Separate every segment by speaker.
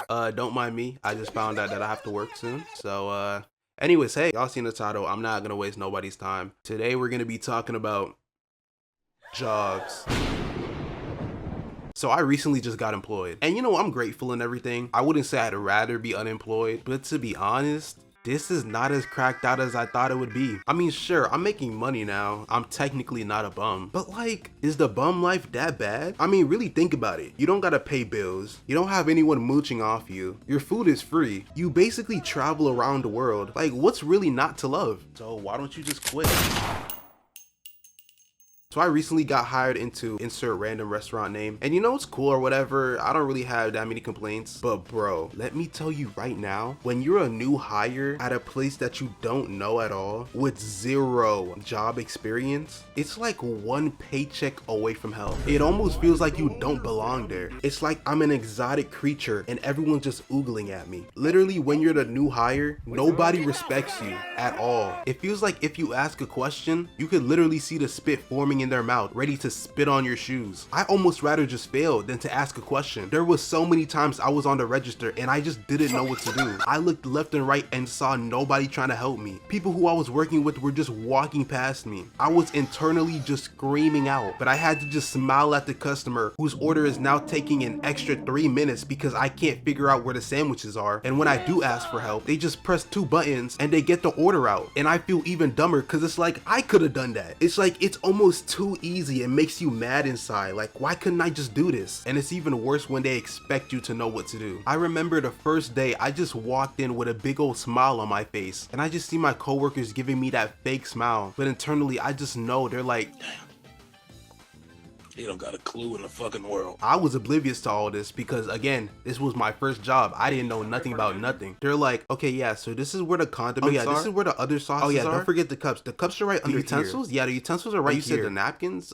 Speaker 1: Don't mind me. I just found out that I have to work soon. So, anyways, hey, y'all seen the title. I'm not gonna waste nobody's time. Today we're gonna be talking about jobs. So I recently just got employed. And you know, I'm grateful and everything. I wouldn't say I'd rather be unemployed, but to be honest, this is not as cracked out as I thought it would be. I mean, sure, I'm making money now. I'm technically not a bum. But like, is the bum life that bad? I mean, really think about it. You don't gotta pay bills. You don't have anyone mooching off you. Your food is free. You basically travel around the world. Like, what's really not to love? So why don't you just quit? So I recently got hired into insert random restaurant name, and you know, it's cool or whatever. I don't really have that many complaints, but bro, let me tell you right now, when you're a new hire at a place that you don't know at all with zero job experience, it's like one paycheck away from hell. It almost feels like you don't belong there. It's like I'm an exotic creature and everyone's just oogling at me. Literally, when you're the new hire, nobody respects you at all. It feels like if you ask a question, you could literally see the spit forming in their mouth, ready to spit on your shoes. I almost rather just fail than to ask a question. There was so many times I was on the register and I just didn't know what to do. I looked left and right and saw nobody trying to help me. People who I was working with were just walking past me. I was internally just screaming out, but I had to just smile at the customer whose order is now taking an extra 3 minutes because I can't figure out where the sandwiches are. And when I do ask for help, they just press 2 buttons and they get the order out. And I feel even dumber because it's like, I could have done that. It's like, it's almost too easy. It makes you mad inside. Like, why couldn't I just do this? And it's even worse when they expect you to know what to do. I remember the first day I just walked in with a big old smile on my face, and I just see my coworkers giving me that fake smile, but internally I just know they're like,
Speaker 2: He don't got a clue in the fucking world.
Speaker 1: I was oblivious to all this because, again, this was my first job. I didn't know nothing about nothing. They're like, okay, yeah, so this is where the condiments are. This is where the other sauces are. Oh yeah, don't forget the cups. The cups are right under utensils? Here. Yeah, the utensils are right here. You said the napkins?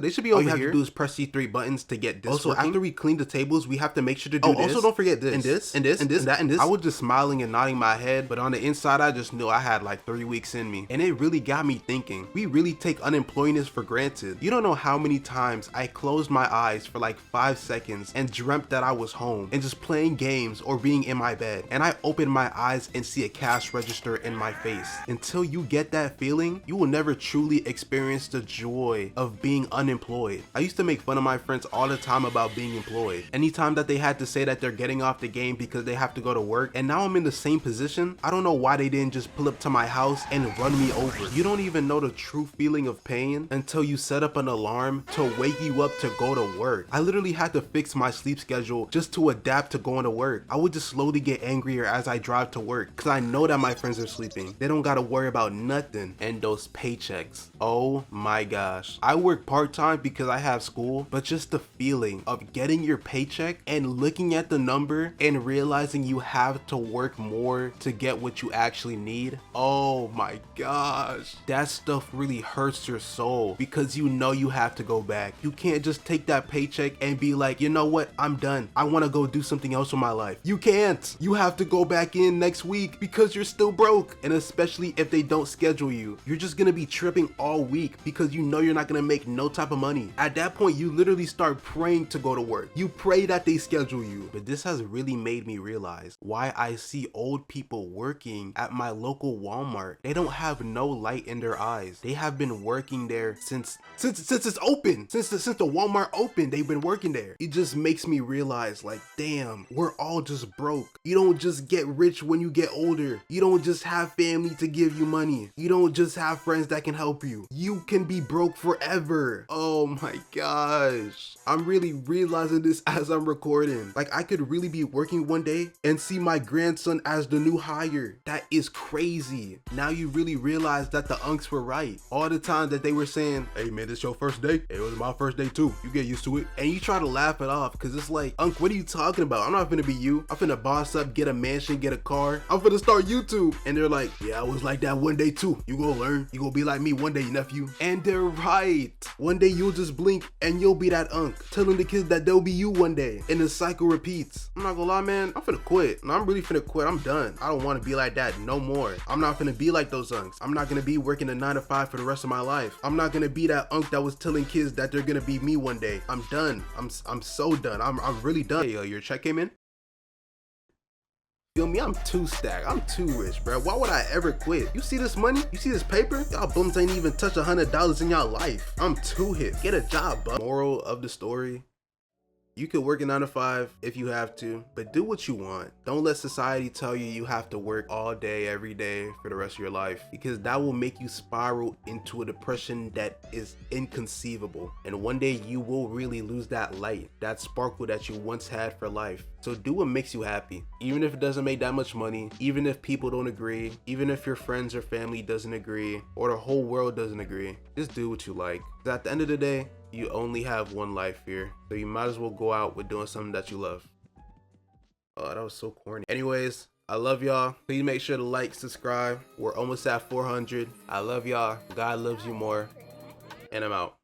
Speaker 1: They should be over here. All you have to do is press these 3 buttons to get this Also, working. After we clean the tables, we have to make sure to do this. Also, don't forget this. And this. And this. And this. And that. And this. I was just smiling and nodding my head, but on the inside, I just knew I had like 3 weeks in me. And it really got me thinking. We really take unemployment for granted. You don't know how many times I closed my eyes for like 5 seconds and dreamt that I was home and just playing games or being in my bed, and I opened my eyes and see a cash register in my face. Until you get that feeling, you will never truly experience the joy of being unemployed. I used to make fun of my friends all the time about being employed. Anytime that they had to say that they're getting off the game because they have to go to work, and now I'm in the same position, I don't know why they didn't just pull up to my house and run me over. You don't even know the true feeling of pain until you set up an alarm to wake you up to go to work. I literally had to fix my sleep schedule just to adapt to going to work. I would just slowly get angrier as I drive to work because I know that my friends are sleeping. They don't gotta worry about nothing. And those paychecks, oh my gosh. I work part-time because I have school, but just the feeling of getting your paycheck and looking at the number and realizing you have to work more to get what you actually need, oh my gosh. That stuff really hurts your soul because you know you have to go back. You can't just take that paycheck and be like, you know what, I'm done. I want to go do something else with my life. You can't. You have to go back in next week because you're still broke. And especially if they don't schedule you, you're just gonna be tripping all week because you know you're not gonna make no type of money. At that point, you literally start praying to go to work. You pray that they schedule you. But this has really made me realize why I see old people working at my local Walmart. They don't have no light in their eyes. They have been working there since it's open. Since the Walmart opened, they've been working there. It just makes me realize, like, damn, we're all just broke. You don't just get rich when you get older. You don't just have family to give you money. You don't just have friends that can help you. You can be broke forever. Oh my gosh. I'm really realizing this as I'm recording. Like, I could really be working one day and see my grandson as the new hire. That is crazy. Now you really realize that the unks were right. All the time that they were saying, hey man, this your first day? It was my first day too. You get used to it. And you try to laugh it off because it's like, Unc, what are you talking about? I'm not finna be you. I'm finna boss up, get a mansion, get a car. I'm finna start YouTube. And they're like, yeah, I was like that one day too. You gonna learn. You gonna be like me one day, nephew. And they're right. One day you'll just blink and you'll be that Unc, telling the kids that they'll be you one day. And the cycle repeats. I'm not gonna lie, man. I'm finna quit. No, I'm really finna quit. I'm done. I don't want to be like that no more. I'm not finna be like those Unks. I'm not gonna be working a 9 to 5 for the rest of my life. I'm not gonna be that Unc that was telling kids that that they're gonna be me one day. I'm done. I'm so done. I'm really done. Hey, yo, your check came in? Feel me? I'm too stacked. I'm too rich, bro. Why would I ever quit? You see this money? You see this paper? Y'all bums ain't even touched $100 in y'all life. I'm too hit. Get a job, bub. Moral of the story: you could work a 9 to 5 if you have to, but do what you want. Don't let society tell you you have to work all day, every day for the rest of your life, because that will make you spiral into a depression that is inconceivable. And one day you will really lose that light, that sparkle that you once had for life. So do what makes you happy. Even if it doesn't make that much money, even if people don't agree, even if your friends or family doesn't agree, or the whole world doesn't agree, just do what you like. 'Cause at the end of the day, you only have one life here, so you might as well go out with doing something that you love. Oh, that was so corny. Anyways, I love y'all. Please make sure to like, subscribe. We're almost at 400. I love y'all. God loves you more. And I'm out.